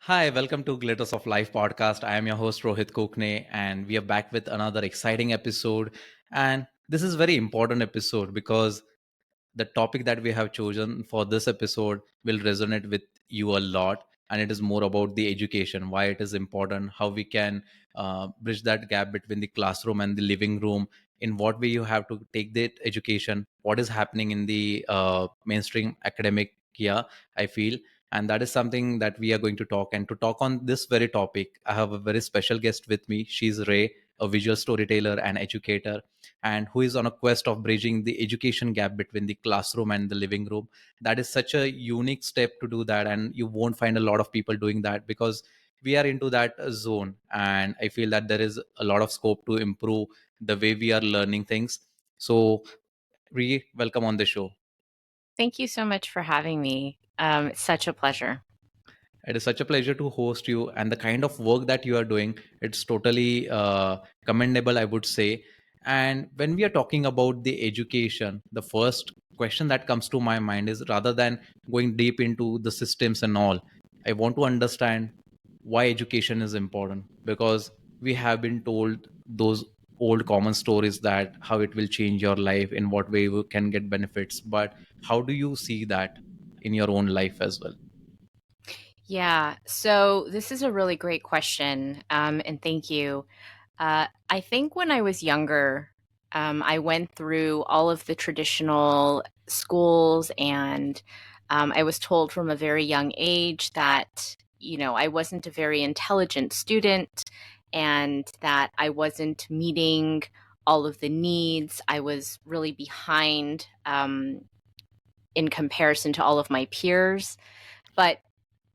Hi, welcome to Glitters of Life podcast. I am your host Rohit Kokne, and we are back with another exciting episode. And this is very important episode because the topic that we have chosen for this episode will resonate with you a lot, and it is more about the education, why it is important, how we can bridge that gap between the classroom and the living room, in what way you have to take that education, what is happening in the mainstream academic year, I feel. And that is something that we are going to talk. And to talk on this very topic, I have a very special guest with me. She's Ray, a visual storyteller and educator, and who is on a quest of bridging the education gap between the classroom and the living room. That is such a unique step to do that, and you won't find a lot of people doing that because we are into that zone. And I feel that there is a lot of scope to improve the way we are learning things. So, Ree, welcome on the show. Thank you so much for having me. It's such a pleasure. It is such a pleasure to host you, and the kind of work that you are doing, it's totally commendable, I would say. And when we are talking about the education, the first question that comes to my mind is, rather than going deep into the systems and all, I want to understand why education is important, because we have been told those old common stories that how it will change your life, in what way you can get benefits. But how do you see that in your own life as well? Yeah, so this is a really great question, and thank you. I think when I was younger, I went through all of the traditional schools, and I was told from a very young age that, I wasn't a very intelligent student and that I wasn't meeting all of the needs. I was really behind in comparison to all of my peers. But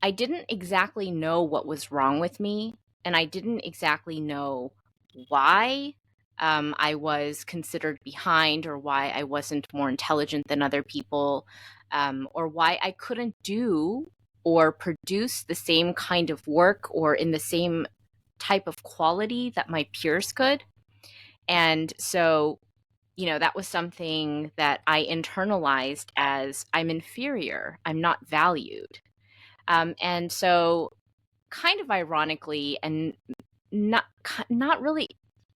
I didn't exactly know what was wrong with me, and I didn't exactly know why I was considered behind, or why I wasn't more intelligent than other people, or why I couldn't do or produce the same kind of work or in the same type of quality that my peers could. And so, that was something that I internalized as I'm inferior, I'm not valued. And so, kind of ironically, and not really,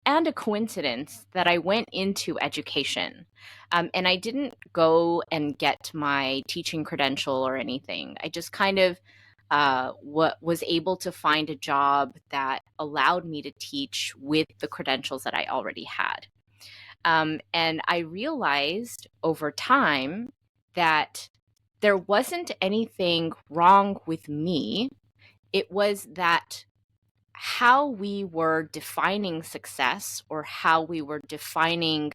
and a coincidence that I went into education, and I didn't go and get my teaching credential or anything. I just kind of was able to find a job that allowed me to teach with the credentials that I already had. And I realized over time that there wasn't anything wrong with me. It was that how we were defining success, or how we were defining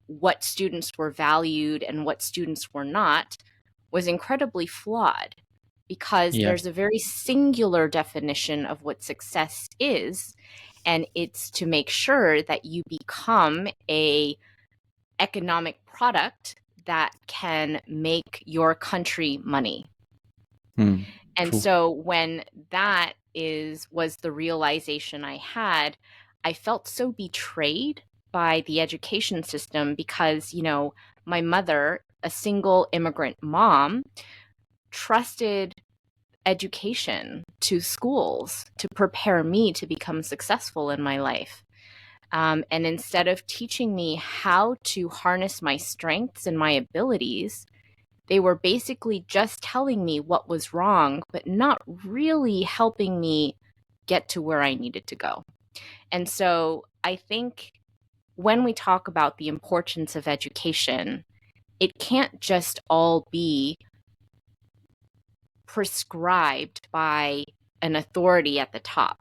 what students were valued and what students were not, was incredibly flawed, because Yeah. there's a very singular definition of what success is, and it's to make sure that you become a economic product that can make your country money. Hmm. And True. so when that was the realization I had, I felt so betrayed by the education system, because, my mother, a single immigrant mom, trusted education to schools to prepare me to become successful in my life. And instead of teaching me how to harness my strengths and my abilities, they were basically just telling me what was wrong, but not really helping me get to where I needed to go. And so I think when we talk about the importance of education, it can't just all be prescribed by an authority at the top.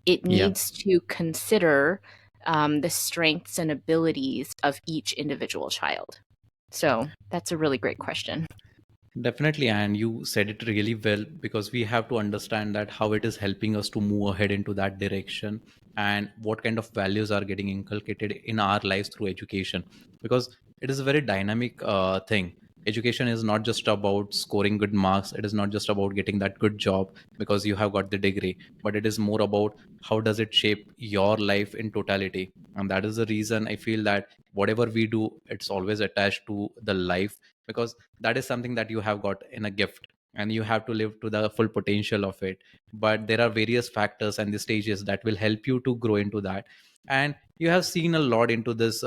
It Yeah. needs to consider the strengths and abilities of each individual child. So that's a really great question. Definitely, and you said it really well, because we have to understand that how it is helping us to move ahead into that direction, and what kind of values are getting inculcated in our lives through education, because it is a very dynamic thing. Education is not just about scoring good marks, it is not just about getting that good job because you have got the degree, but it is more about how does it shape your life in totality. And that is the reason I feel that whatever we do, it's always attached to the life, because that is something that you have got in a gift. and you have to live to the full potential of it. But there are various factors and the stages that will help you to grow into that. And you have seen a lot into this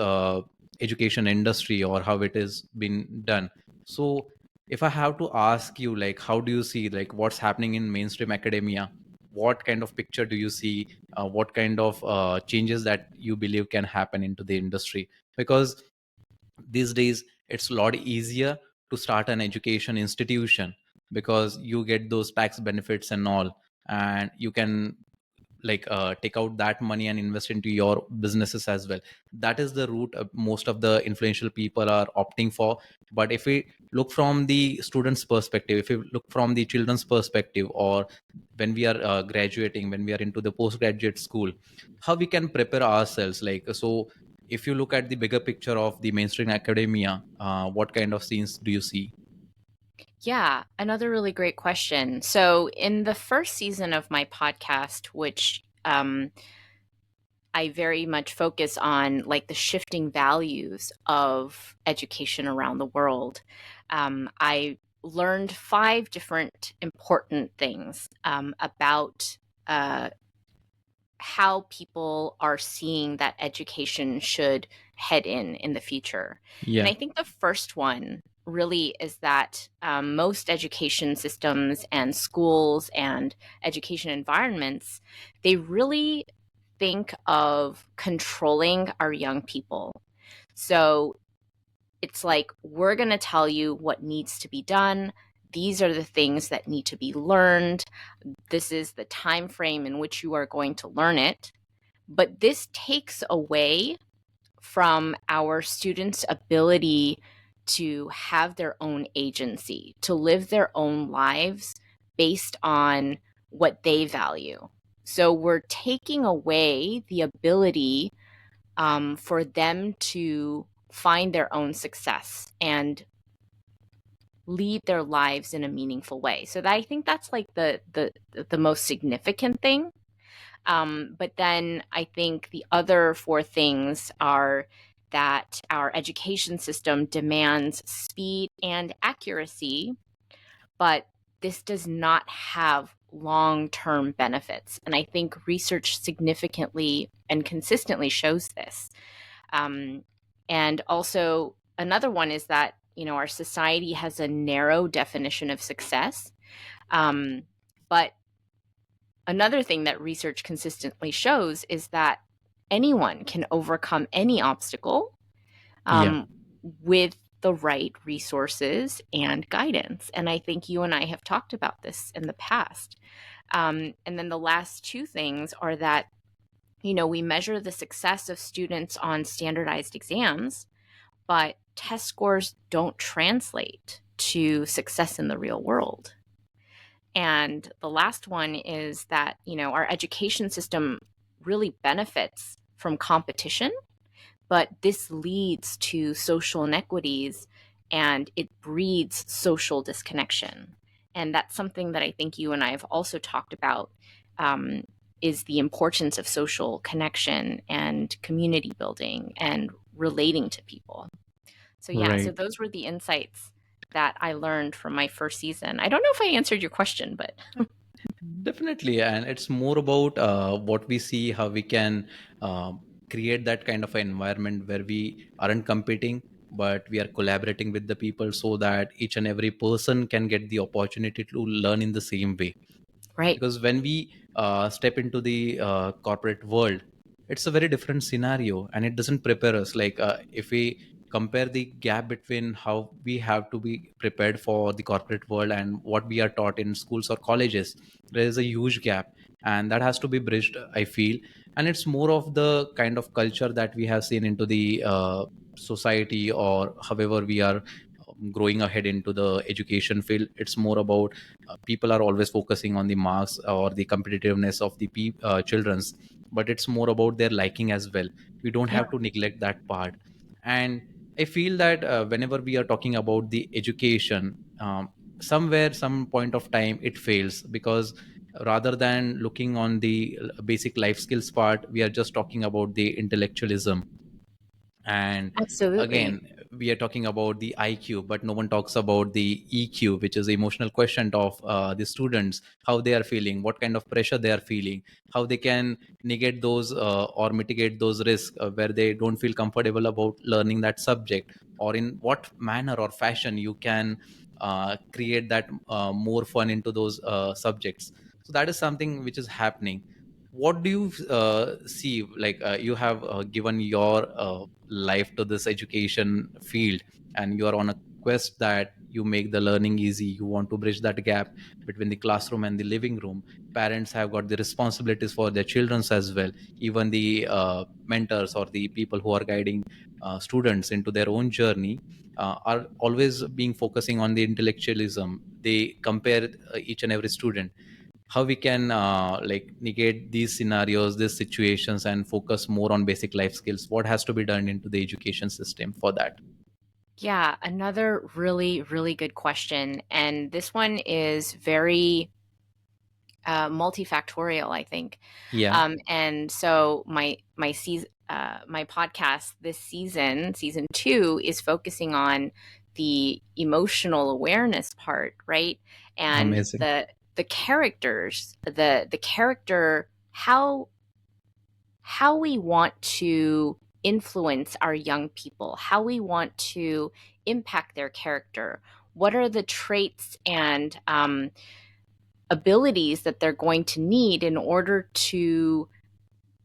education industry or how it is been done. So if I have to ask you, like, how do you see, like, what's happening in mainstream academia? What kind of picture do you see? What kind of changes that you believe can happen into the industry? Because these days it's a lot easier to start an education institution, because you get those tax benefits and all, and you can like take out that money and invest into your businesses as well. That is the route most of the influential people are opting for. But if we look from the students perspective, if we look from the children's perspective, or when we are graduating, when we are into the postgraduate school, how we can prepare ourselves, like, so if you look at the bigger picture of the mainstream academia, what kind of scenes do you see? Yeah, another really great question. So, in the first season of my podcast, which I very much focus on, like the shifting values of education around the world, I learned five different important things about uh, how people are seeing that education should head in the future. And Yeah. I think the first one really is that most education systems and schools and education environments, they really think of controlling our young people. So it's like, we're going to tell you what needs to be done. These are the things that need to be learned. This is the time frame in which you are going to learn it. But this takes away from our students' ability to have their own agency, to live their own lives based on what they value. So we're taking away the ability for them to find their own success and lead their lives in a meaningful way. So that, I think that's like the most significant thing. But then I think the other four things are that our education system demands speed and accuracy, but this does not have long term benefits. And I think research significantly and consistently shows this. Um, and also, another one is that, our society has a narrow definition of success. Um, but another thing that research consistently shows is that anyone can overcome any obstacle Yeah. um, with the right resources and guidance. And I think you and I have talked about this in the past. And then the last two things are that, we measure the success of students on standardized exams, but test scores don't translate to success in the real world. And the last one is that, our education system really benefits from competition, but this leads to social inequities and it breeds social disconnection. And that's something that I think you and I have also talked about, is the importance of social connection and community building and relating to people. So yeah, so Right. those were the insights that I learned from my first season. I don't know if I answered your question, but Definitely, and it's more about what we see, how we can create that kind of an environment where we aren't competing, but we are collaborating with the people, so that each and every person can get the opportunity to learn in the same way. right. Because when we step into the corporate world, it's a very different scenario, and it doesn't prepare us. Like, if we compare the gap between how we have to be prepared for the corporate world and what we are taught in schools or colleges, there is a huge gap, and that has to be bridged, I feel. And it's more of the kind of culture that we have seen into the society, or however we are growing ahead into the education field. It's more about people are always focusing on the marks or the competitiveness of the children's, but it's more about their liking as well. We don't Yeah, have to neglect that part. And I feel that whenever we are talking about the education, somewhere some point of time it fails, because rather than looking on the basic life skills part, we are just talking about the intellectualism. And absolutely. again, we are talking about the IQ, but no one talks about the EQ, which is emotional quotient of the students, how they are feeling, what kind of pressure they are feeling, how they can negate those or mitigate those risks where they don't feel comfortable about learning that subject, or in what manner or fashion you can create that more fun into those subjects. So that is something which is happening. What do you see, like you have given your life to this education field, and you are on a quest that you make the learning easy, you want to bridge that gap between the classroom and the living room. Parents have got the responsibilities for their children as well. Even the mentors or the people who are guiding students into their own journey are always being focusing on the intellectualism. They compare each and every student. How we can like negate these scenarios, these situations, and focus more on basic life skills? What has to be done into the education system for that? Yeah, another really, really good question. And this one is very multifactorial, I think. Yeah, And so my season, my podcast this season, season two, is focusing on the emotional awareness part, right? And amazing. the characters, the character, how we want to influence our young people, how we want to impact their character. What are the traits and abilities that they're going to need in order to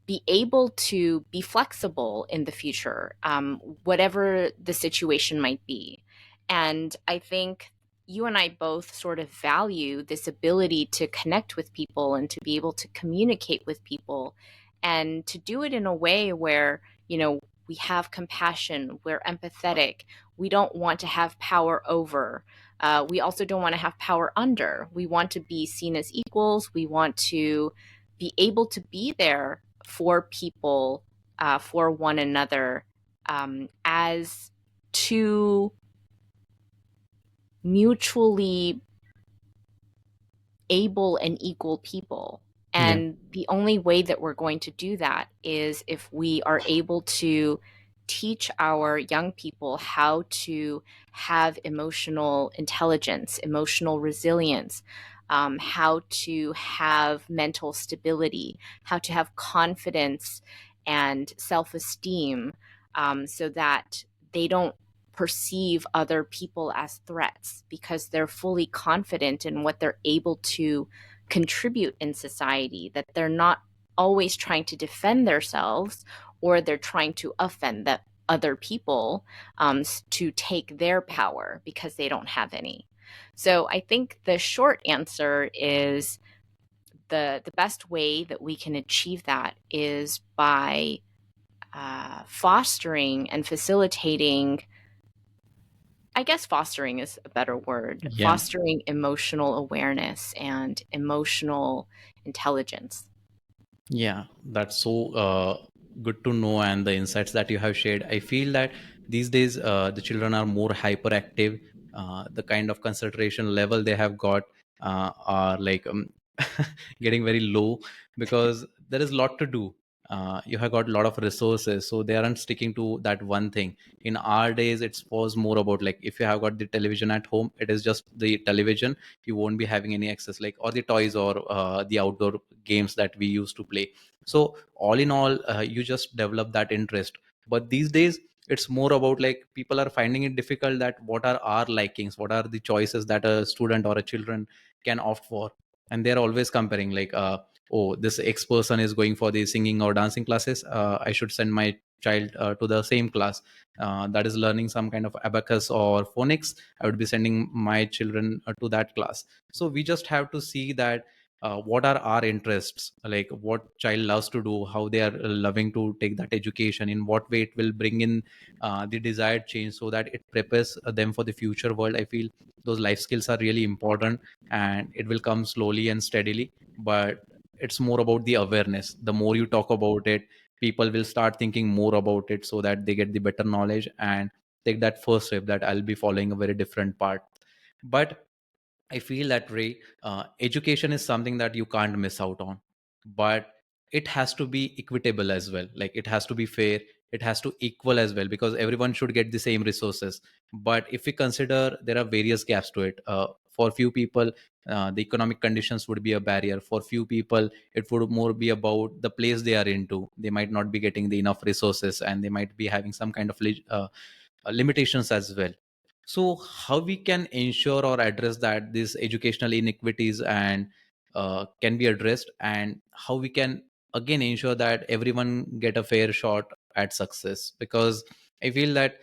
be able to be flexible in the future, whatever the situation might be. And I think you and I both sort of value this ability to connect with people and to be able to communicate with people and to do it in a way where, we have compassion, we're empathetic, we don't want to have power over. We also don't want to have power under. We want to be seen as equals. We want to be able to be there for people, for one another, as two mutually able and equal people. Yeah, And the only way that we're going to do that is if we are able to teach our young people how to have emotional intelligence, emotional resilience, how to have mental stability, how to have confidence and self esteem, so that they don't perceive other people as threats because they're fully confident in what they're able to contribute in society, that they're not always trying to defend themselves or they're trying to offend the other people, to take their power because they don't have any. So I think the short answer is the best way that we can achieve that is by fostering and facilitating. I guess fostering is a better word. yeah. Fostering emotional awareness and emotional intelligence. Yeah, that's so good to know, and the insights that you have shared. I feel that these days the children are more hyperactive. The kind of concentration level they have got are like getting very low, because there is a lot to do. You have got a lot of resources, so they aren't sticking to that one thing. In our days, it was more about, like, if you have got the television at home, it is just the television. You won't be having any access, like, or the toys, or the outdoor games that we used to play. So all in all, you just develop that interest. But these days, it's more about, like, people are finding it difficult that what are our likings, what are the choices that a student or a children can opt for. And they're always comparing, like, oh, this X person is going for the singing or dancing classes, I should send my child to the same class that is learning some kind of abacus or phonics. I would be sending my children to that class. So we just have to see that what are our interests, like what child loves to do, how they are loving to take that education, in what way it will bring in the desired change, so that it prepares them for the future world. I feel those life skills are really important, and it will come slowly and steadily. But it's more about the awareness. The more you talk about it, people will start thinking more about it, so that they get the better knowledge and take that first step, that I'll be following a very different path. But I feel that, Ray, education is something that you can't miss out on, but it has to be equitable as well. Like, it has to be fair. it has to equal as well, because everyone should get the same resources. But if we consider, there are various gaps to it. For few people, the economic conditions would be a barrier. For few people, it would more be about the place they are into. They might not be getting the enough resources, and they might be having some kind of limitations as well. So how we can ensure or address that these educational inequities and can be addressed, and how we can again ensure that everyone get a fair shot at success? Because I feel that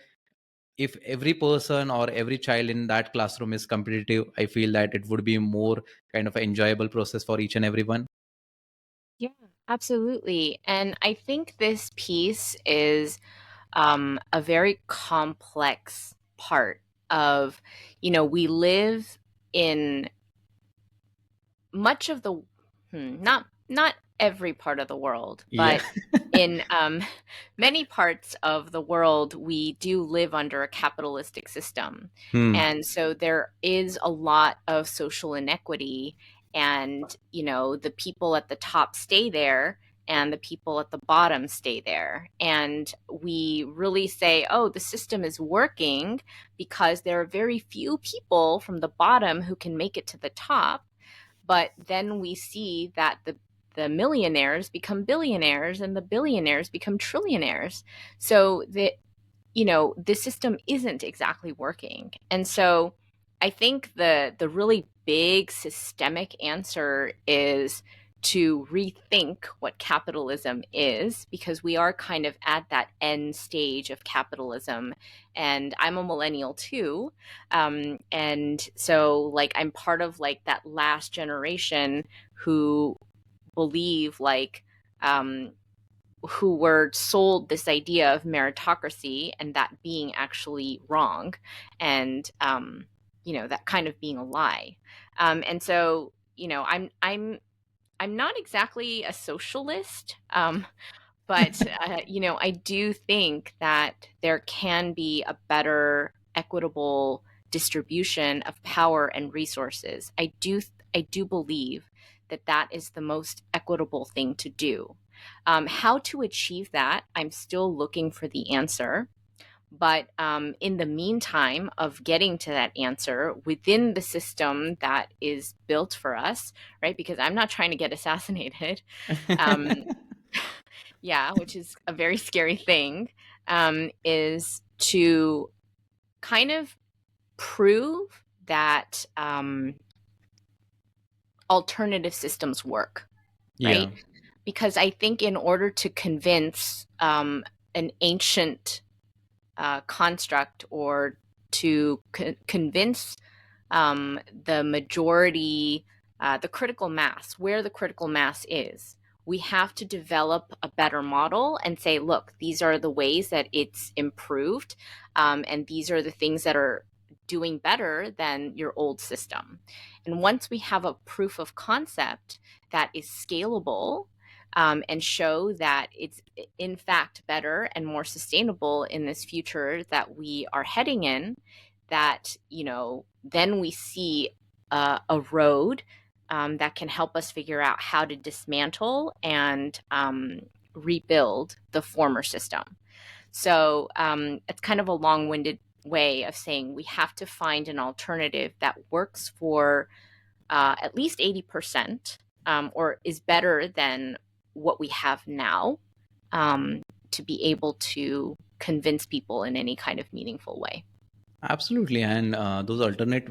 if every person or every child in that classroom is competitive, I feel that it would be more kind of an enjoyable process for each and everyone. Yeah, absolutely. And I think this piece is a very complex part of, we live in much of the not every part of the world, Yeah. but in many parts of the world, we do live under a capitalistic system. Hmm. And so there is a lot of social inequity, and the people at the top stay there and the people at the bottom stay there. And we really say, oh, the system is working because there are very few people from the bottom who can make it to the top. But then we see that the millionaires become billionaires and the billionaires become trillionaires. So the system isn't exactly working. And so I think the really big systemic answer is to rethink what capitalism is, because we are kind of at that end stage of capitalism. And I'm a millennial too. And so like I'm part of like that last generation who believe like who were sold this idea of meritocracy and that being actually wrong, and that kind of being a lie. And so I'm not exactly a socialist, but I do think that there can be a better equitable distribution of power and resources. I do believe that that is the most equitable thing to do. How to achieve that, I'm still looking for the answer. But in the meantime of getting to that answer within the system that is built for us, right? Because I'm not trying to get assassinated. Um, yeah, which is a very scary thing, is to kind of prove that alternative systems work, Yeah. right? Because I think in order to convince an ancient construct, or to convince the majority, the critical mass, where the critical mass is, we have to develop a better model and say, look, these are the ways that it's improved, and these are the things that are doing better than your old system. And once we have a proof of concept that is scalable, and show that it's in fact better and more sustainable in this future that we are heading in, that then we see a road that can help us figure out how to dismantle and rebuild the former system. So it's kind of a long-winded way of saying we have to find an alternative that works for at least 80%, or is better than what we have now, to be able to convince people in any kind of meaningful way. Absolutely, and those alternate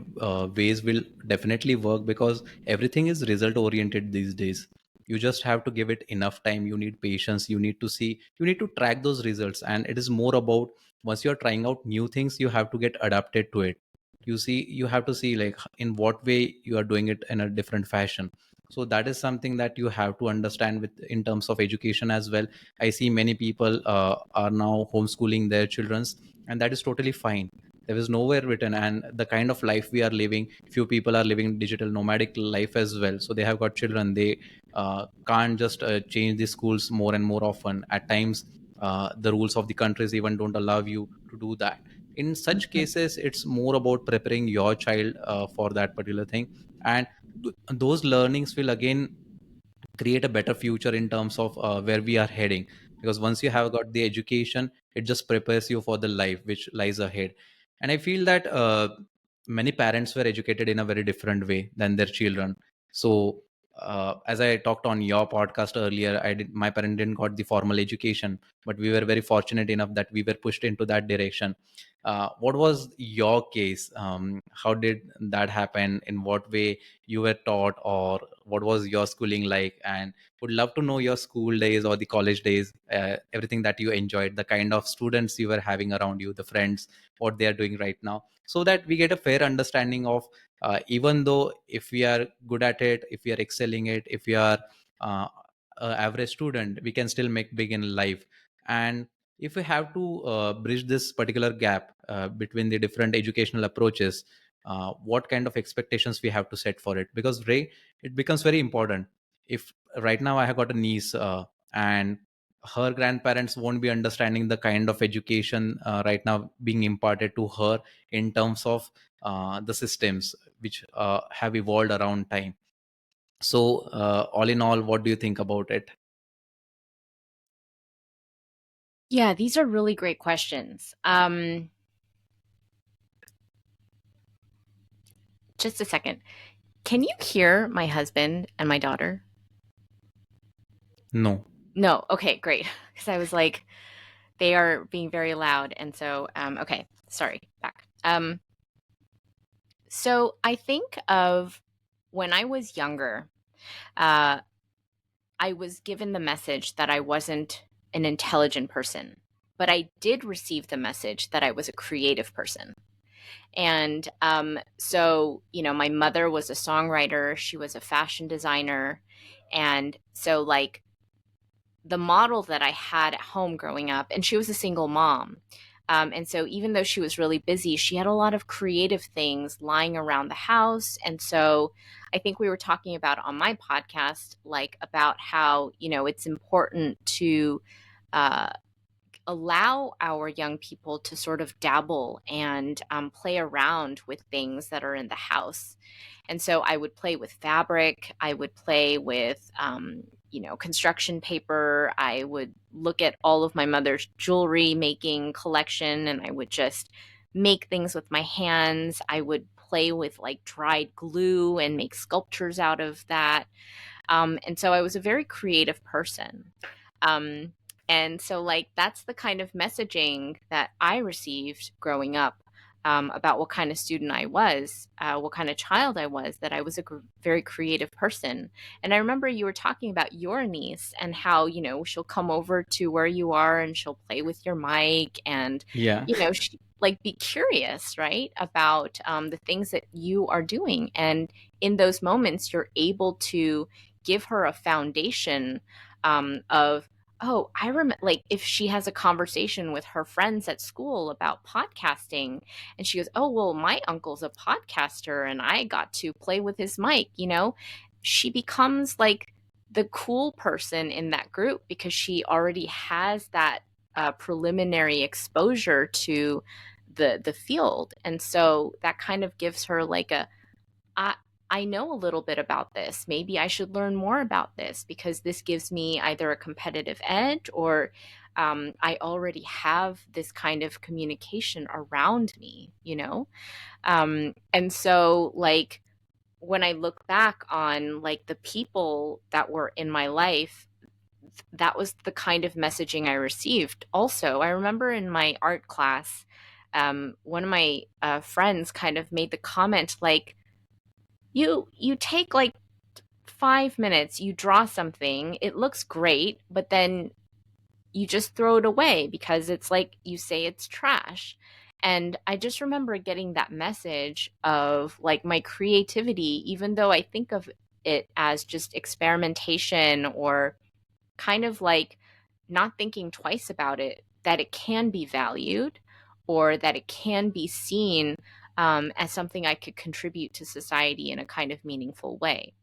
ways will definitely work, because everything is result oriented these days. You just have to give it enough time. You need patience. You need to see. You need to track those results, and it is more about, once you're trying out new things, you have to get adapted to it. You have to see like in what way you are doing it in a different fashion. So that is something that you have to understand with in terms of education as well. I see many people are now homeschooling their childrens, and that is totally fine. There is nowhere written, and the kind of life we are living, few people are living digital nomadic life as well, so they have got children. They can't just change the schools more and more often. At times the rules of the countries even don't allow you to do that. In such cases, it's more about preparing your child for that particular thing, and those learnings will again create a better future in terms of where we are heading. because once you have got the education, it just prepares you for the life which lies ahead. And I feel that many parents were educated in a very different way than their children. So as I talked on your podcast earlier, my parent didn't got the formal education, but we were very fortunate enough that we were pushed into that direction. What was your case? How did that happen? In what way you were taught, or what was your schooling like? And would love to know your school days or the college days, everything that you enjoyed, the kind of students you were having around you, the friends, what they are doing right now, so that we get a fair understanding of, even though if we are good at it, if we are excelling it, if we are uh, a average student, we can still make big in life. And if we have to bridge this particular gap between the different educational approaches, what kind of expectations we have to set for it? Because Ray, it becomes very important. If right now I have got a niece, and her grandparents won't be understanding the kind of education right now being imparted to her in terms of the systems which have evolved around time. So all in all, what do you think about it? Yeah, these are really great questions. Just a second. Can you hear my husband and my daughter? No. No. Okay, great. Because I was like, they are being very loud. And so, okay, sorry, back. So I think of when I was younger, uh, I was given the message that I wasn't an intelligent person, but I did receive the message that I was a creative person. And so, my mother was a songwriter, she was a fashion designer. And so, like, the model that I had at home growing up, and she was a single mom. And so, even though she was really busy, she had a lot of creative things lying around the house. And so, I think we were talking about on my podcast, like, about how, it's important to uh, allow our young people to sort of dabble and play around with things that are in the house. And so I would play with fabric, I would play with, construction paper. I would look at all of my mother's jewelry making collection and I would just make things with my hands. I would play with like dried glue and make sculptures out of that. And so I was a very creative person. Um, and so, like, that's the kind of messaging that I received growing up, about what kind of student I was, what kind of child I was, that I was a very creative person. And I remember you were talking about your niece and how, she'll come over to where you are and she'll play with your mic and, Yeah. she, like, be curious, right, about the things that you are doing. And in those moments, you're able to give her a foundation of, oh, I remember, like, if she has a conversation with her friends at school about podcasting and she goes, oh, well, my uncle's a podcaster and I got to play with his mic, she becomes like the cool person in that group because she already has that preliminary exposure to the field. And so that kind of gives her like I I know a little bit about this. Maybe I should learn more about this because this gives me either a competitive edge or I already have this kind of communication around me. And so, like, when I look back on like the people that were in my life, that was the kind of messaging I received. Also, I remember in my art class, one of my friends kind of made the comment like, you take like 5 minutes, you draw something, it looks great, but then you just throw it away because it's like you say it's trash. And I just remember getting that message of like my creativity, even though I think of it as just experimentation or kind of like not thinking twice about it, that it can be valued or that it can be seen as something I could contribute to society in a kind of meaningful way.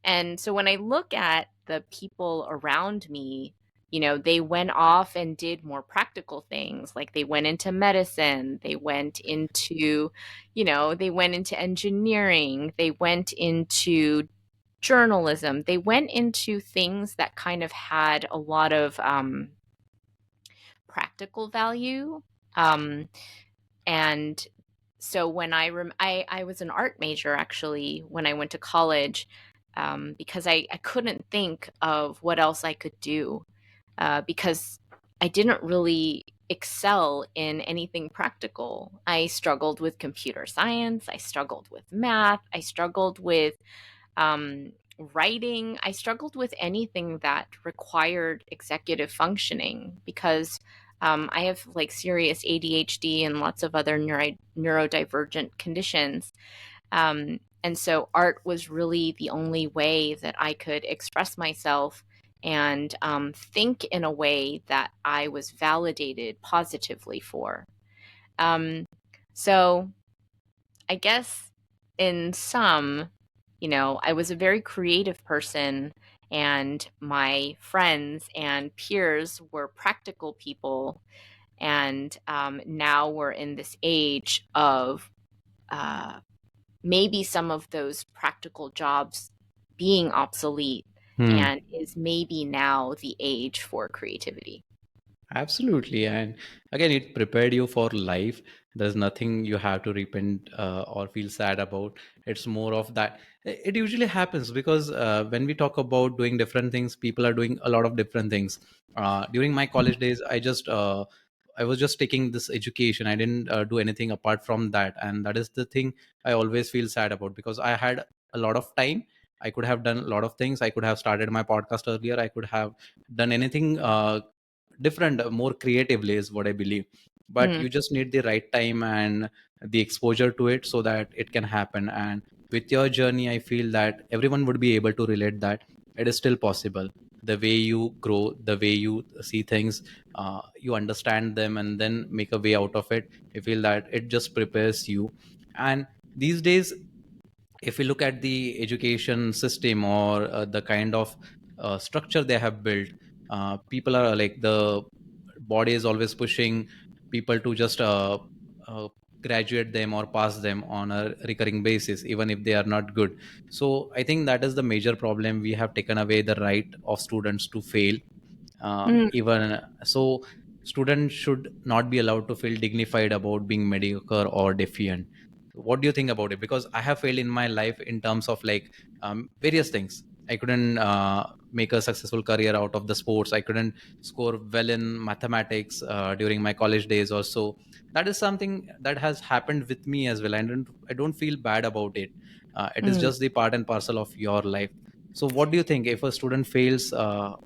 And so when I look at the people around me, they went off and did more practical things. Like they went into medicine, they went into engineering, they went into journalism, they went into things that kind of had a lot of practical value. Um, and so when I was an art major actually when I went to college, because I couldn't think of what else I could do, because I didn't really excel in anything practical. I struggled with computer science, I struggled with math, I struggled with writing. I struggled with anything that required executive functioning because I have like serious ADHD and lots of other neurodivergent conditions. And so art was really the only way that I could express myself and think in a way that I was validated positively for. Um, so I guess in some, I was a very creative person, and my friends and peers were practical people. And now we're in this age of uh, maybe some of those practical jobs being obsolete, Hmm. and is maybe now the age for creativity. Absolutely. And again, it prepared you for life. There's nothing you have to repent or feel sad about. It's more of that. It usually happens because when we talk about doing different things, people are doing a lot of different things. During my college days, I was just taking this education. I didn't do anything apart from that. And that is the thing I always feel sad about because I had a lot of time. I could have done a lot of things. I could have started my podcast earlier. I could have done anything different, more creatively is what I believe. But Mm, you just need the right time and the exposure to it so that it can happen. And with your journey, I feel that everyone would be able to relate that it is still possible. The way you grow, the way you see things, you understand them and then make a way out of it. I feel that it just prepares you. And these days, if we look at the education system or the kind of structure they have built, people are like the body is always pushing people to just uh, graduate them or pass them on a recurring basis even if they are not good. So I think that is the major problem. We have taken away the right of students to fail. mm. Even so, students should not be allowed to feel dignified about being mediocre or defiant. What do you think about it? Because I have failed in my life in terms of like various things. I couldn't make a successful career out of the sports. I couldn't score well in mathematics during my college days or so. That is something that has happened with me as well. I don't feel bad about it. It is Mm. just the part and parcel of your life. So what do you think if a student fails,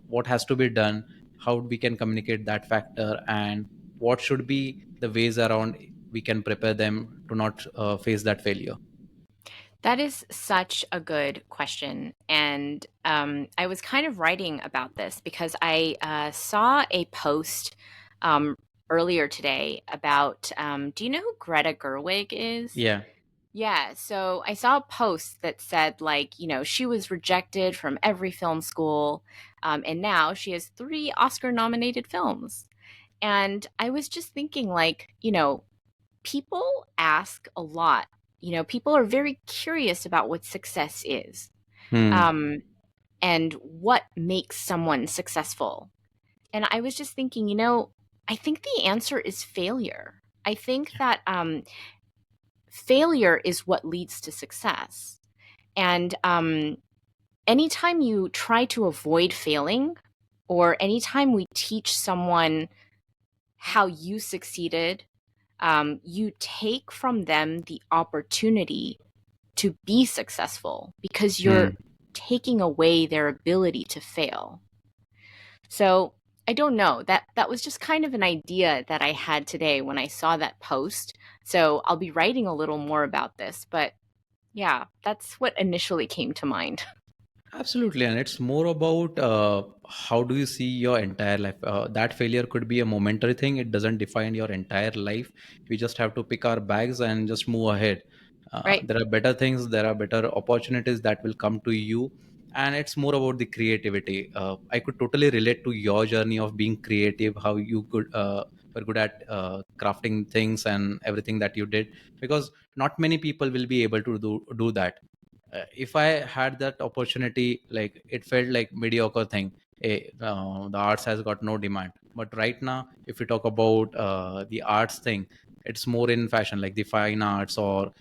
what has to be done, how we can communicate that factor, and what should be the ways around we can prepare them to not face that failure? That is such a good question. And I was kind of writing about this because I saw a post um, earlier today about do you know who Greta Gerwig is? Yeah. Yeah, so I saw a post that said, like, she was rejected from every film school, and now she has three Oscar nominated films. And I was just thinking, like, people ask a lot. People are very curious about what success is, Hmm. um, and what makes someone successful. And I was just thinking, I think the answer is failure. I think that failure is what leads to success. And anytime you try to avoid failing, or anytime we teach someone how you succeeded, you take from them the opportunity to be successful because you're Hmm. taking away their ability to fail. So I don't know. That was just kind of an idea that I had today when I saw that post. So I'll be writing a little more about this, but yeah, that's what initially came to mind. Absolutely, and it's more about how do you see your entire life. That failure could be a momentary thing; it doesn't define your entire life. We just have to pick our bags and just move ahead. Right. There are better things, there are better opportunities that will come to you, and it's more about the creativity. I could totally relate to your journey of being creative, how you were good at crafting things and everything that you did, because not many people will be able to do that. If I had that opportunity, like it felt like mediocre thing. the arts has got no demand. But right now, if we talk about the arts thing, it's more in fashion, like the fine arts, or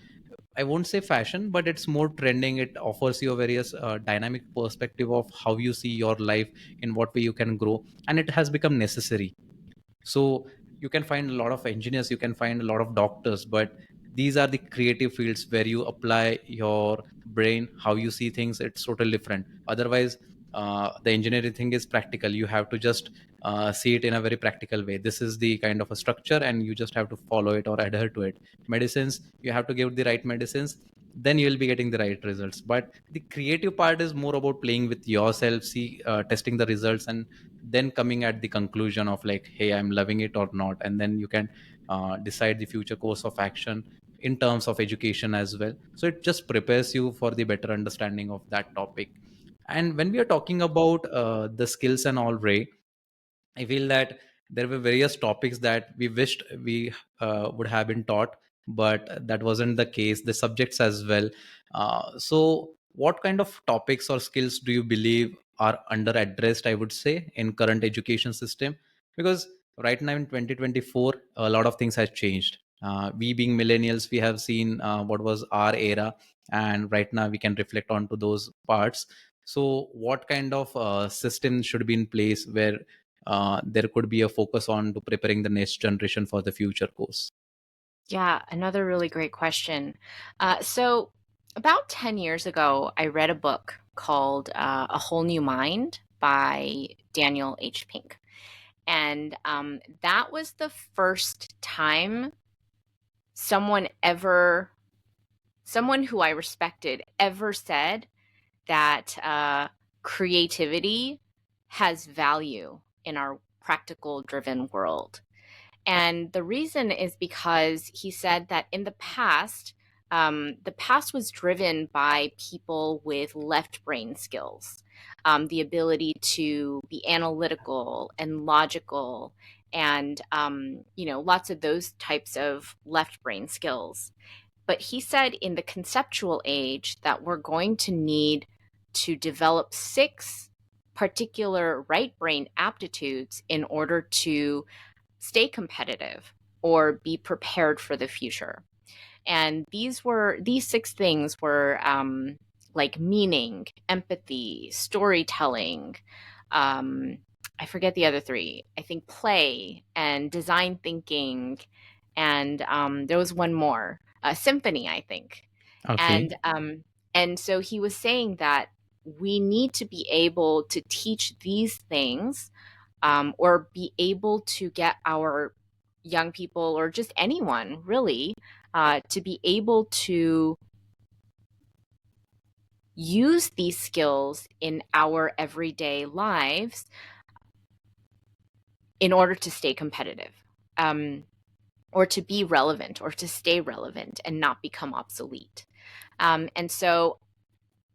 I won't say fashion, but it's more trending. It offers you a various dynamic perspective of how you see your life, in what way you can grow, and it has become necessary. So you can find a lot of engineers, you can find a lot of doctors, but these are the creative fields where you apply your brain, how you see things. It's totally different. Otherwise, the engineering thing is practical. You have to just see it in a very practical way. This is the kind of a structure, and you just have to follow it or adhere to it. Medicines, you have to give the right medicines, then you will be getting the right results. But the creative part is more about playing with yourself, see, testing the results, and then coming at the conclusion of like, hey, I'm loving it or not. And then you can decide the future course of action in terms of education as well. So it just prepares you for the better understanding of that topic. And when we are talking about the skills and all, Ray, I feel that there were various topics that we wished we would have been taught, but that wasn't the case. The subjects as well. So, what kind of topics or skills do you believe are under addressed, I would say, in current education system? Because right now in 2024, a lot of things has changed. We being millennials, we have seen what was our era, and right now we can reflect on to those parts. So, what kind of system should be in place where there could be a focus on to preparing the next generation for the future course? Yeah, another really great question. So, about 10 years ago, I read a book called A Whole New Mind by Daniel H. Pink. And that was the first time someone ever, someone who I respected, ever said that creativity has value in our practical driven world. And the reason is because he said that in the past was driven by people with left brain skills, the ability to be analytical and logical, and lots of those types of left brain skills. But he said in the conceptual age that we're going to need to develop six particular right brain aptitudes in order to stay competitive or be prepared for the future. And these six things were like meaning, empathy, storytelling. Um, I forget the other three. I think play and design thinking, and there was one more, symphony, I think. Okay. And so he was saying that we need to be able to teach these things, or be able to get our young people, or just anyone really, to be able to use these skills in our everyday lives in order to stay competitive, or to be relevant, or to stay relevant and not become obsolete. And so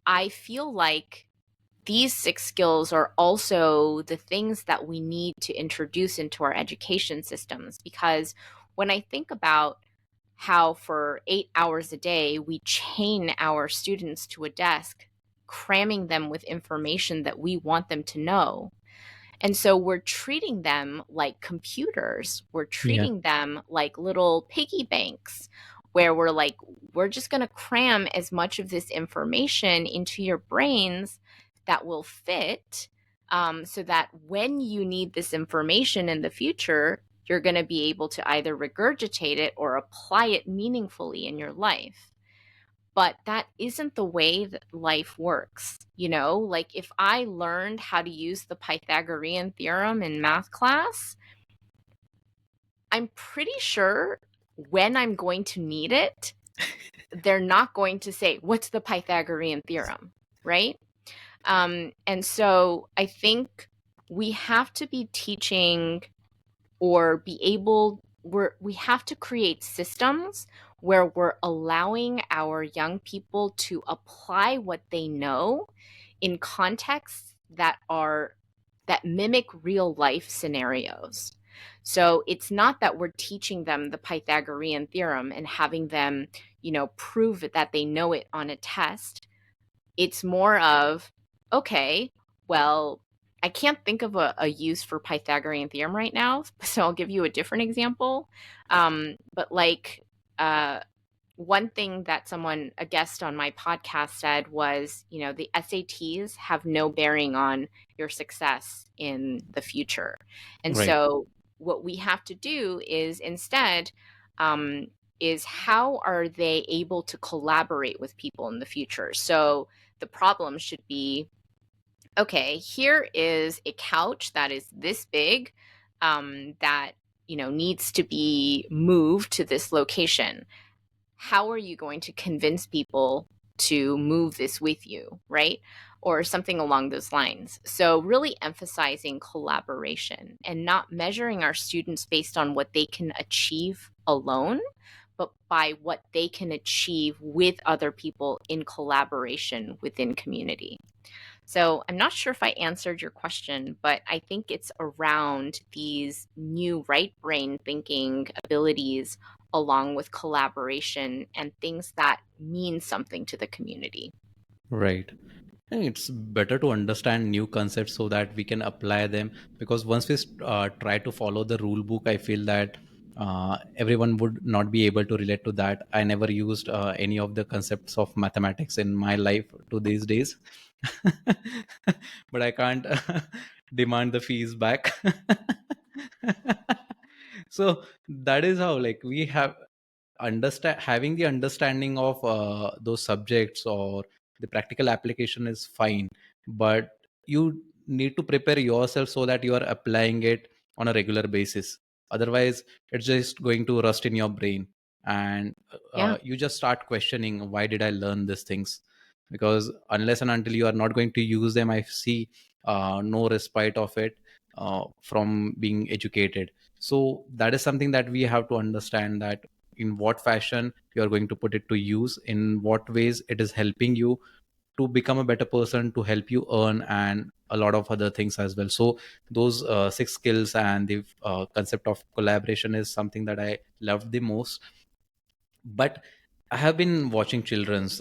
I feel like these six skills are also the things that we need to introduce into our education systems. Because when I think about how for 8 hours a day we chain our students to a desk, cramming them with information that we want them to know, and so we're treating them like computers. We're Yeah. treating them like little piggy banks, where we're like, we're just going to cram as much of this information into your brains that will fit, so that when you need this information in the future, you're going to be able to either regurgitate it or apply it meaningfully in your life. But that isn't the way that life works. Like if I learned how to use the Pythagorean theorem in math class, I'm pretty sure when I'm going to need it, they're not going to say, "What's the Pythagorean theorem?" Right? And so I think we have to be teaching, or be able, we have to create systems where we're allowing our young people to apply what they know in contexts that mimic real life scenarios. So it's not that we're teaching them the Pythagorean theorem and having them, prove that they know it on a test. It's more of, okay, well, I can't think of a use for Pythagorean theorem right now, so I'll give you a different example. But like, one thing that a guest on my podcast said was, the SATs have no bearing on your success in the future. And Right. so what we have to do is instead, um, is how are they able to collaborate with people in the future? So the problem should be, okay, here is a couch that is this big, that needs to be moved to this location. How are you going to convince people to move this with you, right? Or something along those lines. So, really emphasizing collaboration and not measuring our students based on what they can achieve alone, but by what they can achieve with other people in collaboration within community. So I'm not sure if I answered your question, but I think it's around these new right brain thinking abilities along with collaboration and things that mean something to the community. Right. And it's better to understand new concepts so that we can apply them, because once we try to follow the rule book, I feel that everyone would not be able to relate to that. I never used any of the concepts of mathematics in my life to these days. But I can't demand the fees back. So that is how, like, we have understand having the understanding of those subjects, or the practical application is fine, but you need to prepare yourself so that you are applying it on a regular basis. Otherwise, it's just going to rust in your brain, and Yeah. you just start questioning, why did I learn these things? Because unless and until you are not going to use them, I see no respite of it from being educated. So that is something that we have to understand, that in what fashion you are going to put it to use, in what ways it is helping you to become a better person, to help you earn, and a lot of other things as well. So those six skills and the concept of collaboration is something that I loved the most. But I have been watching children's,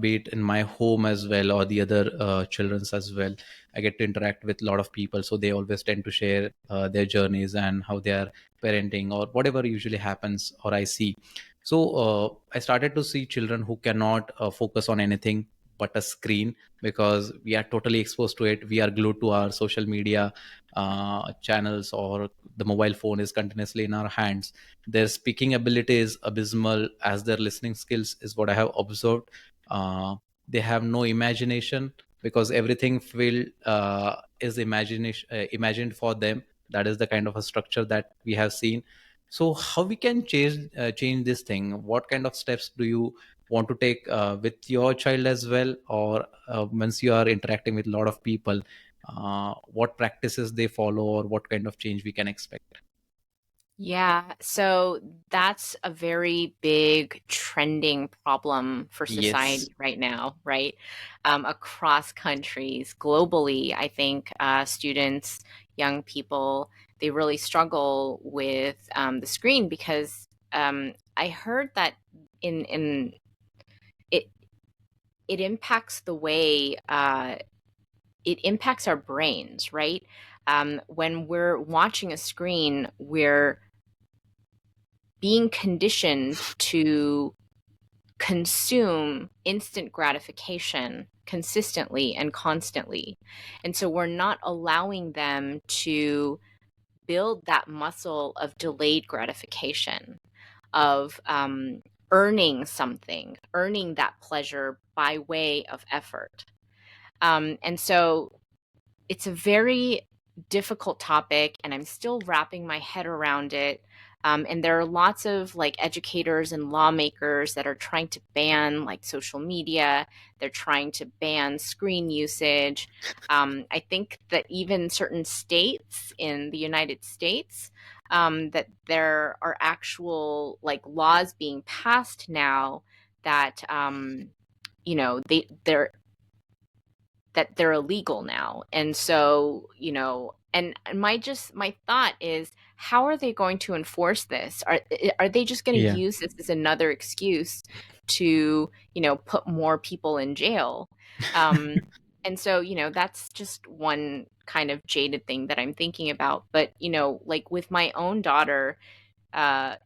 be it in my home as well, or the other children's as well. I get to interact with a lot of people, so they always tend to share their journeys and how they are parenting, or whatever usually happens, or I see. So I started to see children who cannot focus on anything but a screen, because we are totally exposed to it. We are glued to our social media channels, or the mobile phone is continuously in our hands. Their speaking ability is abysmal, as their listening skills is what I have observed. They have no imagination, because everything is imagined for them. That is the kind of a structure that we have seen. So how we can change this thing? What kind of steps do you want to take with your child as well, or once you are interacting with a lot of people, what practices they follow, or what kind of change we can expect? Yeah, so that's a very big trending problem for Yes. society right now, right? Across countries, globally, I think students, young people, they really struggle with the screen because I heard that in it it impacts the way it impacts our brains, right? When we're watching a screen, we're being conditioned to consume instant gratification consistently and constantly. And so we're not allowing them to build that muscle of delayed gratification, of earning something, earning that pleasure by way of effort. And so it's a very difficult topic, and I'm still wrapping my head around it. And there are lots of like educators and lawmakers that are trying to ban like social media. They're trying to ban screen usage. I think that even certain states in the United States, that there are actual like laws being passed now that they're illegal now. And so, and my thought is, how are they going to enforce this? Are they just going to Yeah. use this as another excuse to, put more people in jail? Um, and so, that's just one kind of jaded thing that I'm thinking about. But, like with my own daughter, uh,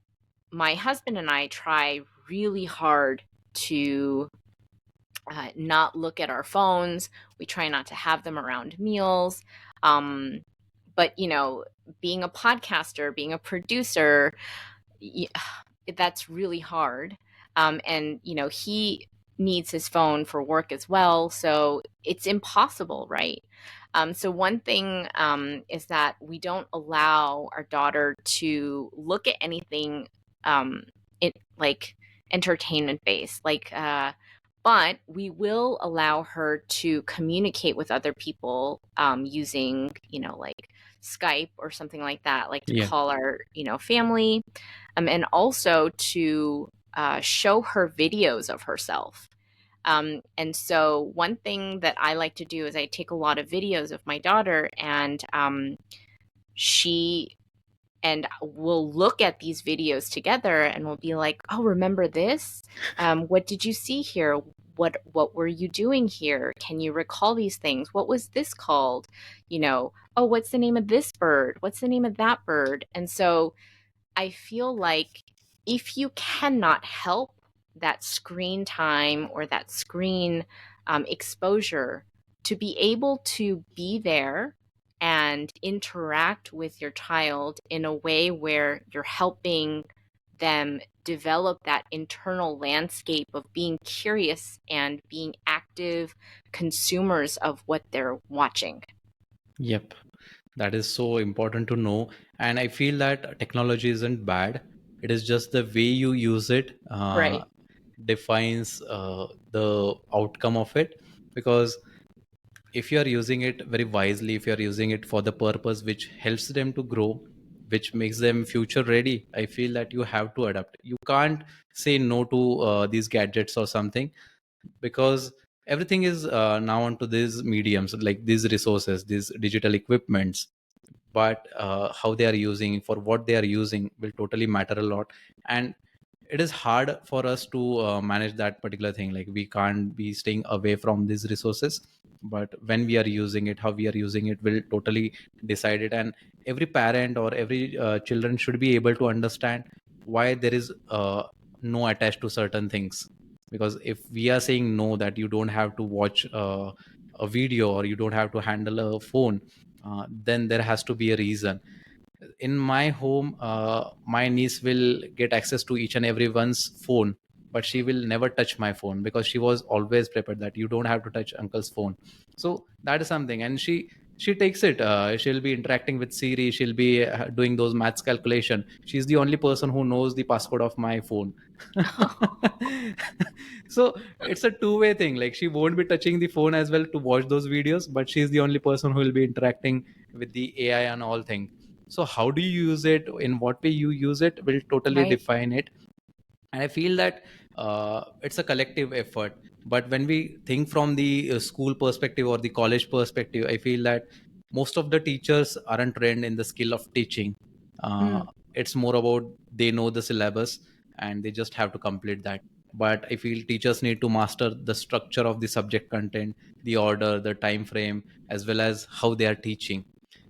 my husband and I try really hard to not look at our phones. We try not to have them around meals. Um, but, being a podcaster, being a producer, that's really hard. And, he needs his phone for work as well. So it's impossible, right? So one thing is that we don't allow our daughter to look at anything like entertainment based, but we will allow her to communicate with other people using, like Skype or something like that, like to Yeah. call our, family, and also to show her videos of herself. And so one thing that I like to do is I take a lot of videos of my daughter, and she and we'll look at these videos together, and we'll be like, oh, remember this? What did you see here? What were you doing here? Can you recall these things? What was this called? Oh, what's the name of this bird? What's the name of that bird? And so I feel like if you cannot help that screen time or that screen exposure, to be able to be there and interact with your child in a way where you're helping them develop that internal landscape of being curious and being active consumers of what they're watching. Yep. That is so important to know. And I feel that technology isn't bad. It is just the way you use it Right. defines the outcome of it. Because if you are using it very wisely, if you are using it for the purpose which helps them to grow, which makes them future ready, I feel that you have to adapt. You can't say no to these gadgets or something, because everything is now onto these mediums, like these resources, these digital equipments. But how they are using, for what they are using, will totally matter a lot. And it is hard for us to manage that particular thing. Like, we can't be staying away from these resources, but when we are using it, how we are using it will totally decide it. And every parent or every children should be able to understand why there is no attached to certain things. Because if we are saying no, that you don't have to watch a video, or you don't have to handle a phone, then there has to be a reason. In my home, my niece will get access to each and everyone's phone, but she will never touch my phone, because she was always prepared that you don't have to touch uncle's phone. So that is something. And she takes it. She'll be interacting with Siri, she'll be doing those maths calculation. She's the only person who knows the password of my phone. So it's a two-way thing. Like, she won't be touching the phone as well to watch those videos, but she's the only person who will be interacting with the AI and all things. So how do you use it, in what way you use it, will totally Right. define it. And I feel that it's a collective effort. But when we think from the school perspective or the college perspective, I feel that most of the teachers aren't trained in the skill of teaching. uh, Mm, it's more about, they know the syllabus and they just have to complete that. But I feel teachers need to master the structure of the subject content, the order, the time frame, as well as how they are teaching.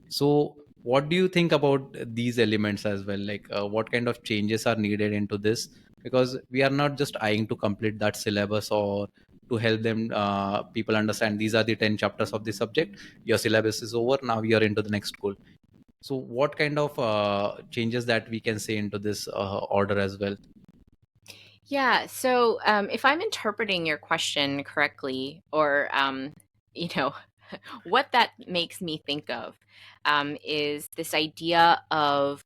So what do you think about these elements as well? Like, what kind of changes are needed into this? Because we are not just eyeing to complete that syllabus, or to help them, people understand these are the 10 chapters of the subject, your syllabus is over, now you're into the next goal. So what kind of changes that we can say into this order as well? Yeah. So, if I'm interpreting your question correctly, or, you know, what that makes me think of is this idea of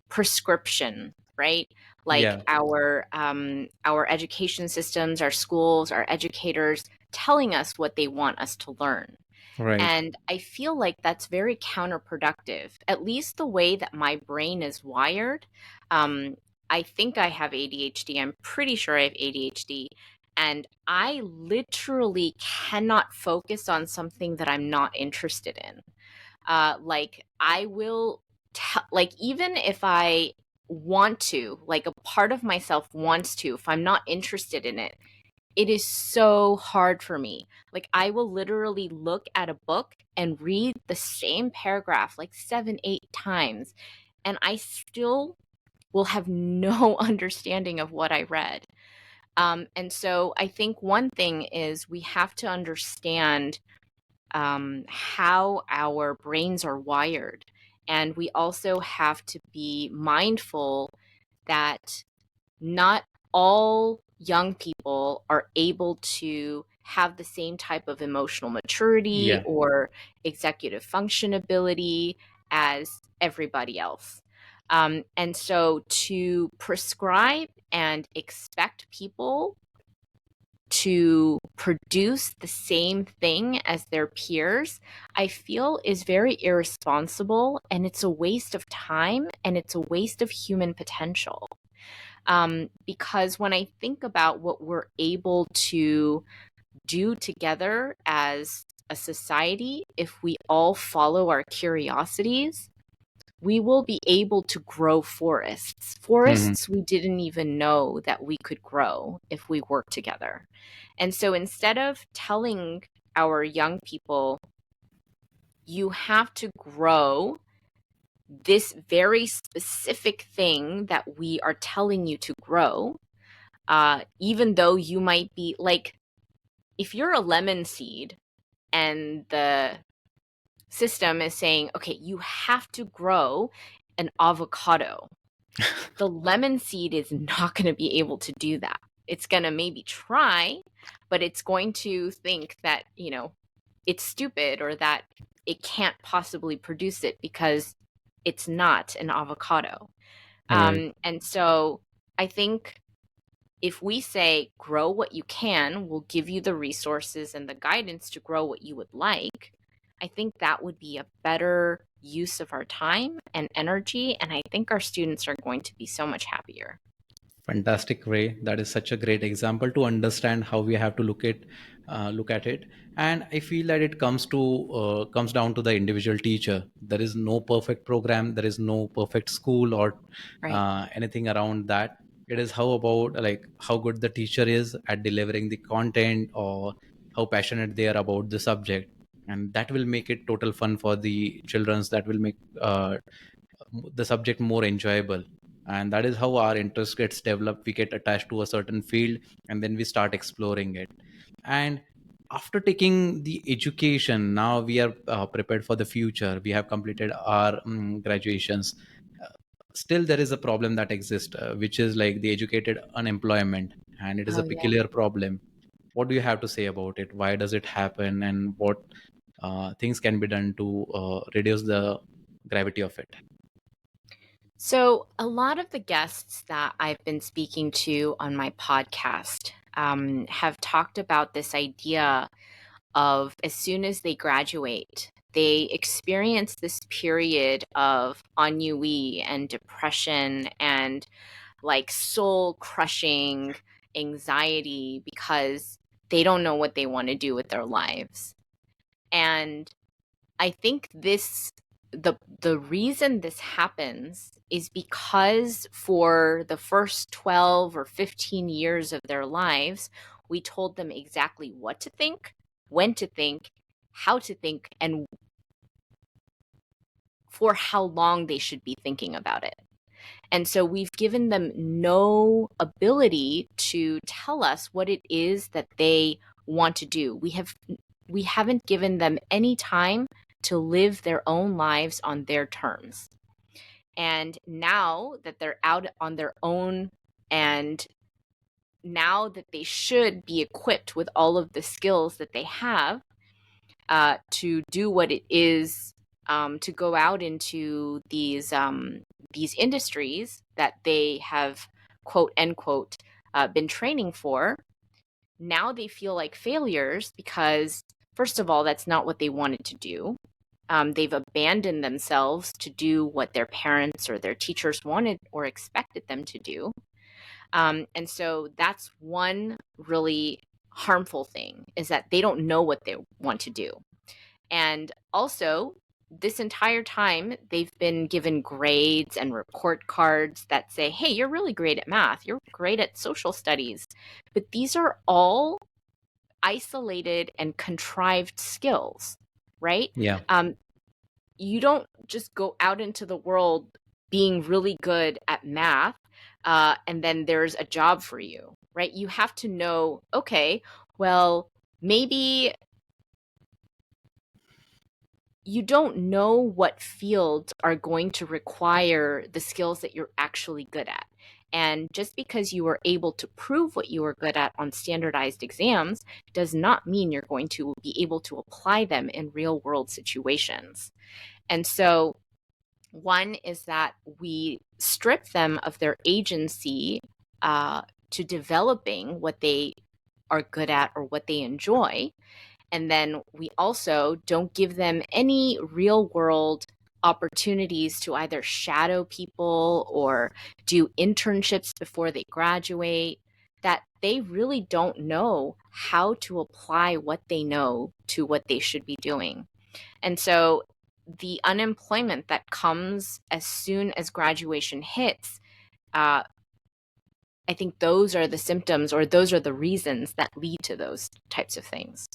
prescription, right? Like Yeah. our education systems, our schools, our educators telling us what they want us to learn. Right. And I feel like that's very counterproductive, at least the way that my brain is wired. Um, I think I have ADHD. I'm pretty sure I have ADHD. And I literally cannot focus on something that I'm not interested in. Like, I will, like, even if I want to, like, a part of myself wants to, if I'm not interested in it, it is so hard for me. Like, I will literally look at a book and read the same paragraph like 7, 8 times, and I still will have no understanding of what I read. And so I think one thing is we have to understand how our brains are wired. And we also have to be mindful that not all young people are able to have the same type of emotional maturity Yeah. or executive function ability as everybody else. And so to prescribe and expect people to produce the same thing as their peers, I feel is very irresponsible, and it's a waste of time and it's a waste of human potential. Because when I think about what we're able to do together as a society, if we all follow our curiosities, we will be able to grow forests. Hmm. Forests we didn't even know that we could grow if we work together. And so instead of telling our young people, you have to grow this very specific thing that we are telling you to grow, even though you might be like, if you're a lemon seed and the system is saying, okay, you have to grow an avocado, the lemon seed is not going to be able to do that. It's going to maybe try, but it's going to think that, it's stupid or that it can't possibly produce it because it's not an avocado. Right. And so I think if we say grow what you can, we'll give you the resources and the guidance to grow what you would like, I think that would be a better use of our time and energy. And I think our students are going to be so much happier. Fantastic, Ray. That is such a great example to understand how we have to look at it. And I feel that it comes down to the individual teacher. There is no perfect program. There is no perfect school or Right. anything around that. It is how about like how good the teacher is at delivering the content or how passionate they are about the subject, and that will make it total fun for the childrens. That will make the subject more enjoyable, and that is how our interest gets developed. We get attached to a certain field, and then we start exploring it. And after taking the education, now we are prepared for the future. We have completed our graduations. uh, Still there is a problem that exists, which is like the educated unemployment, and it is a Oh, yeah. peculiar problem. What do you have to say about it? Why does it happen, and what things can be done to reduce the gravity of it? So, a lot of the guests that I've been speaking to on my podcast have talked about this idea of as soon as they graduate, they experience this period of ennui and depression and like soul crushing anxiety because they don't know what they want to do with their lives. And I think the reason this happens is because for the first 12 or 15 years of their lives, we told them exactly what to think, when to think, how to think, and for how long they should be thinking about it. And so we've given them no ability to tell us what it is that they want to do. We haven't given them any time to live their own lives on their terms. And now that they're out on their own, and now that they should be equipped with all of the skills that they have to do what it is, to go out into these industries that they have, quote unquote, been training for, now they feel like failures because, first of all, that's not what they wanted to do. They've abandoned themselves to do what their parents or their teachers wanted or expected them to do. And so that's one really harmful thing, is that they don't know what they want to do. And also, this entire time, they've been given grades and report cards that say, hey, you're really great at math, you're great at social studies. But these are all isolated and contrived skills, right? Yeah. You don't just go out into the world being really good at math, and then there's a job for you, right? You have to know, okay, well, maybe you don't know what fields are going to require the skills that you're actually good at. And just because you were able to prove what you were good at on standardized exams does not mean you're going to be able to apply them in real world situations. And so, one is that we strip them of their agency to developing what they are good at or what they enjoy. And then we also don't give them any real world opportunities to either shadow people or do internships before they graduate, that they really don't know how to apply what they know to what they should be doing. And so the unemployment that comes as soon as graduation hits, uh, I think those are the symptoms or those are the reasons that lead to those types of things.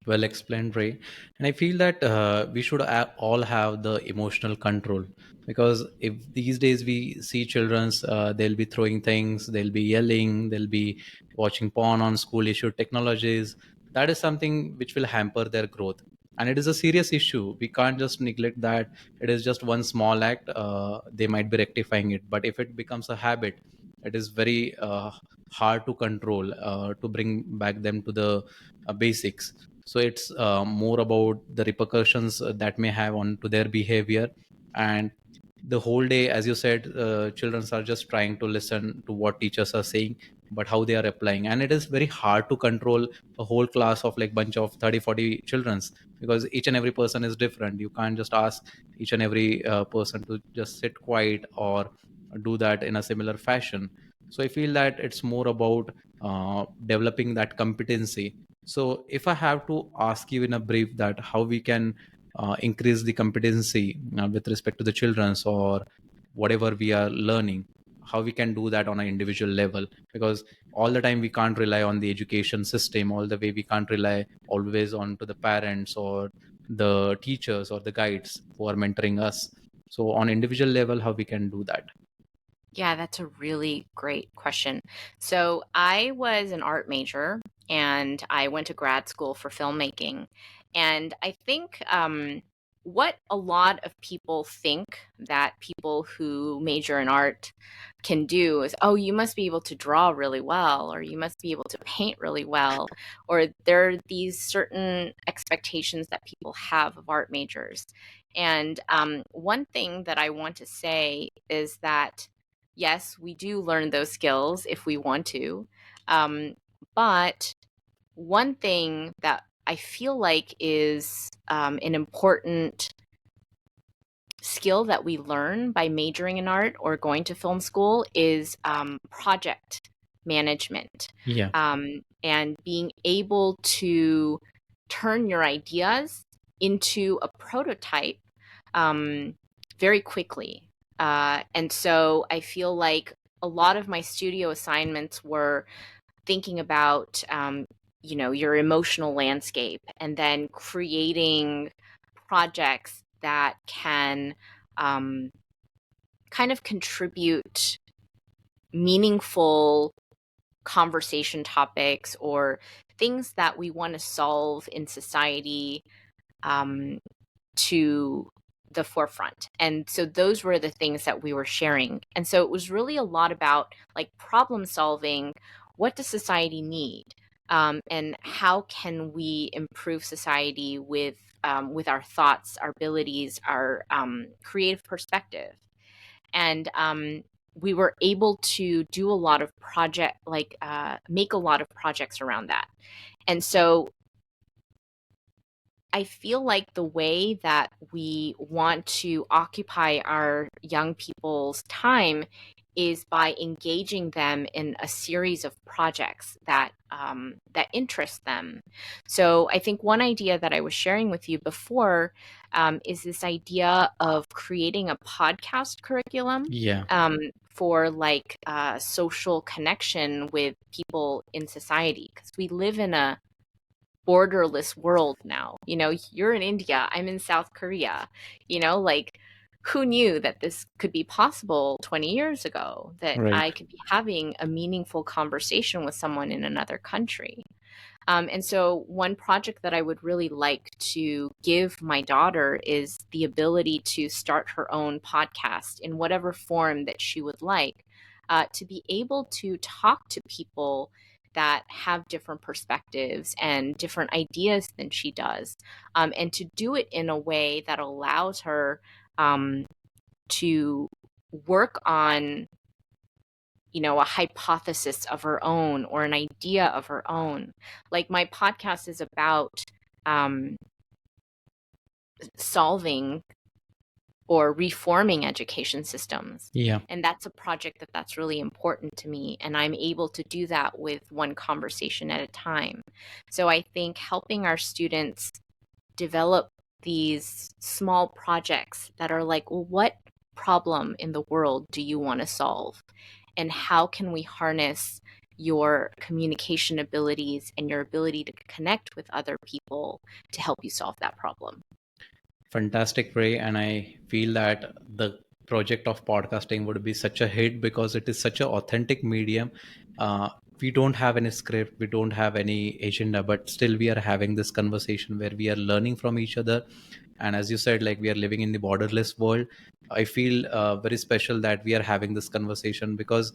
Well explained, Ray. And I feel that we should all have the emotional control, because if these days we see children's, they'll be throwing things, they'll be yelling, they'll be watching porn on school issued technologies. That is something which will hamper their growth. And it is a serious issue. We can't just neglect that. It is just one small act. They might be rectifying it. But if it becomes a habit, it is very hard to control, to bring back them to the basics. So it's more about the repercussions that may have on to their behavior. And the whole day, as you said, children are just trying to listen to what teachers are saying, but how they are applying. And it is very hard to control a whole class of like bunch of 30-40 childrens, because each and every person is different. You can't just ask each and every person to just sit quiet or do that in a similar fashion. So I feel that it's more about developing that competency. So, if I have to ask you in a brief that how we can increase the competency with respect to the children's or whatever we are learning, how we can do that on an individual level, because all the time we can't rely on the education system, all the way we can't rely always on to the parents or the teachers or the guides who are mentoring us. So, on individual level, how we can do that? Yeah, that's a really great question. So, I was an art major and I went to grad school for filmmaking. And I think what a lot of people think that people who major in art can do is, oh, you must be able to draw really well, or you must be able to paint really well, or there are these certain expectations that people have of art majors. And one thing that I want to say is that yes, we do learn those skills if we want to. But one thing that I feel like is an important skill that we learn by majoring in art or going to film school is project management, Yeah. and being able to turn your ideas into a prototype very quickly. And so I feel like a lot of my studio assignments were thinking about, your emotional landscape and then creating projects that can um, kind of contribute meaningful conversation topics or things that we want to solve in society um, to the forefront. And so those were the things that we were sharing. And so it was really a lot about like problem solving. What does society need? And how can we improve society with our thoughts, our abilities, our creative perspective? And we were able to do a lot of make a lot of projects around that. And so I feel like the way that we want to occupy our young people's time is by engaging them in a series of projects that interest them. So I think one idea that I was sharing with you before is this idea of creating a podcast curriculum Yeah. for like social connection with people in society, because we live in a borderless world now. You know, you're in India, I'm in South Korea. You know, like who knew that this could be possible 20 years ago, that Right. I could be having a meaningful conversation with someone in another country? And so, one project that I would really like to give my daughter is the ability to start her own podcast in whatever form that she would like, to be able to talk to people that have different perspectives and different ideas than she does, and to do it in a way that allows her um, to work on, you know, a hypothesis of her own or an idea of her own. Like my podcast is about um, solving or reforming education systems. Yeah. And that's a project that's really important to me. And I'm able to do that with one conversation at a time. So I think helping our students develop these small projects that are like, well, what problem in the world do you want to solve? And how can we harness your communication abilities and your ability to connect with other people to help you solve that problem? Fantastic, Ray. And I feel that the project of podcasting would be such a hit because it is such an authentic medium. Uh, we don't have any script, we don't have any agenda, but still we are having this conversation where we are learning from each other. And as you said, like we are living in the borderless world. I feel very special that we are having this conversation because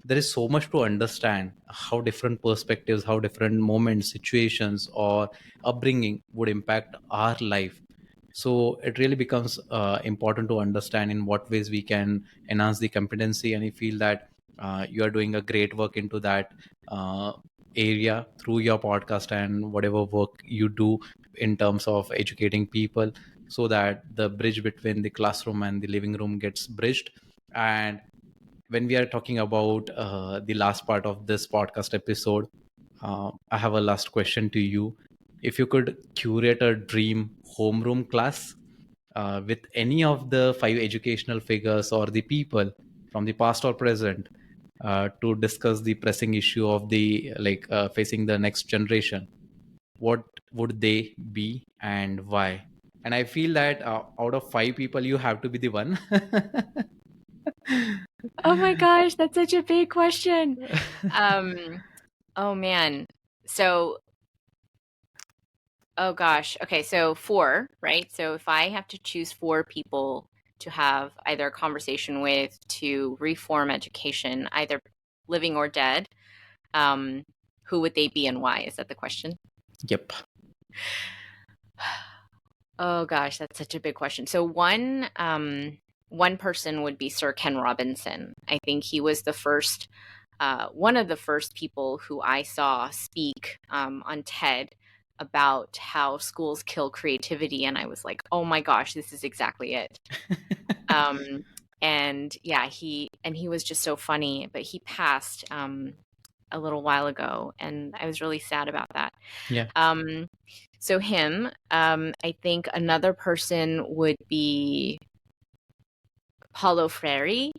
there is so much to understand how different perspectives, how different moments, situations, or upbringing would impact our life. So it really becomes important to understand in what ways we can enhance the competency. And I feel that you are doing a great work into that uh, area through your podcast and whatever work you do in terms of educating people, so that the bridge between the classroom and the living room gets bridged. And when we are talking about the last part of this podcast episode, I have a last question to you. If you could curate a dream homeroom class with any of the five educational figures or the people from the past or present to discuss the pressing issue of the facing the next generation, what would they be and why? And I feel that out of five people, you have to be the one. Oh my gosh, that's such a big question. Um, oh man. So, oh gosh. Okay, so four, right? So if I have to choose four people to have either a conversation with to reform education, either living or dead, um, who would they be and why? Is that the question? Yep. Oh gosh, that's such a big question. So one person would be Sir Ken Robinson. I think he was the first, one of the first people who I saw speak on TED about how schools kill creativity, and I was like, oh my gosh, this is exactly it. Um, and yeah, he was just so funny, but he passed a little while ago, and I was really sad about that. Yeah. Um, so him, I think another person would be Paulo Freire.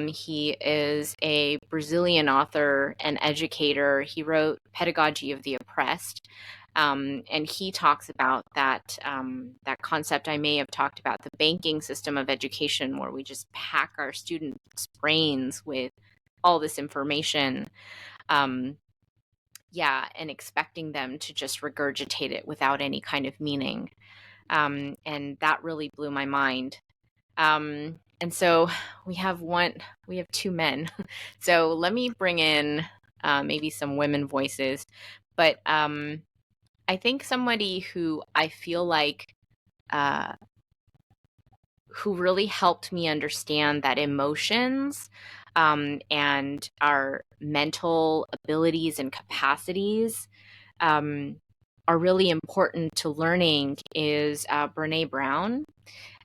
He is a Brazilian author and educator. He wrote Pedagogy of the Oppressed. And he talks about that concept I may have talked about, the banking system of education, where we just pack our students' brains with all this information. Um, yeah, and expecting them to just regurgitate it without any kind of meaning. And that really blew my mind. And so we have two men. So let me bring in maybe some women voices. But I think somebody who I feel like uh, who really helped me understand that emotions and our mental abilities and capacities um, are really important to learning is Brene Brown.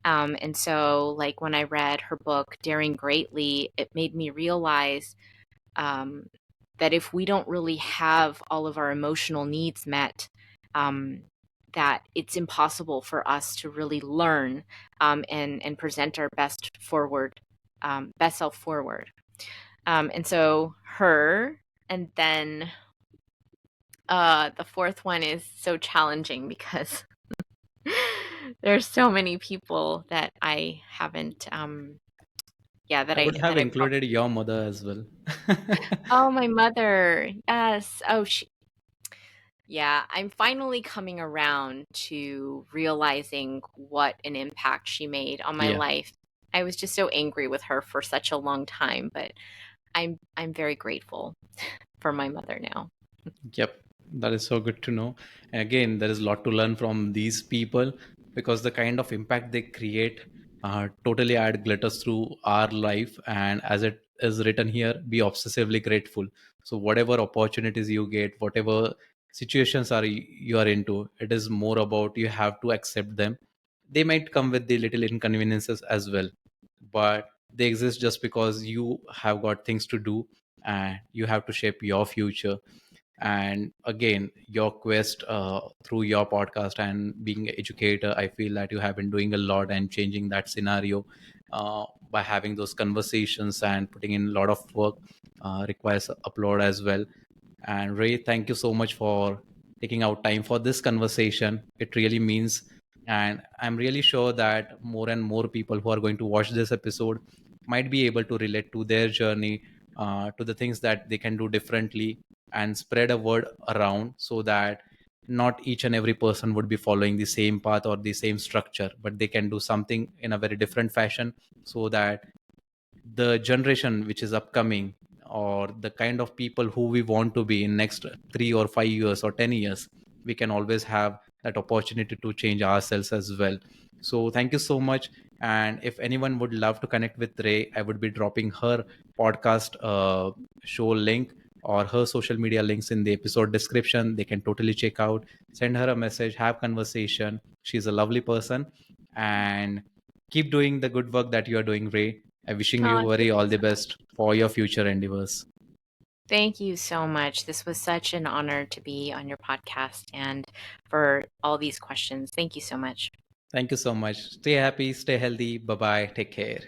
And so, like, when I read her book, Daring Greatly, it made me realize um, that if we don't really have all of our emotional needs met, um, that it's impossible for us to really learn and present our best self forward. And so her, and then the fourth one is so challenging because there's so many people that I haven't, I would have that I probably. included your mother as well. Oh, my mother. Yes. Oh, yeah, I'm finally coming around to realizing what an impact she made on my Yeah. life. I was just so angry with her for such a long time, but I'm very grateful for my mother now. Yep, that is so good to know. And again, there is a lot to learn from these people because the kind of impact they create totally add glitters through our life. And as it is written here, be obsessively grateful. So whatever opportunities you get, whatever situations you are into, it is more about you have to accept them. They might come with the little inconveniences as well, but they exist just because you have got things to do and you have to shape your future. And again, your quest through your podcast and being an educator, I feel that you have been doing a lot and changing that scenario by having those conversations and putting in a lot of work, requires applaud as well. And Ray, thank you so much for taking out time for this conversation. It really means, and I'm really sure that more and more people who are going to watch this episode might be able to relate to their journey, to the things that they can do differently, and spread a word around so that not each and every person would be following the same path or the same structure, but they can do something in a very different fashion so that the generation which is upcoming, or the kind of people who we want to be in next 3 or 5 years or 10 years, we can always have that opportunity to change ourselves as well. So thank you so much. And if anyone would love to connect with Ray, I would be dropping her podcast show link or her social media links in the episode description. They can totally check out, send her a message, have conversation. She's a lovely person. And keep doing the good work that you are doing, Ray. I'm wishing Oh, you very thank all you the so best much. for your future endeavors. Thank you so much. This was such an honor to be on your podcast and for all these questions. Thank you so much. Thank you so much. Stay happy, stay healthy. Bye bye. Take care.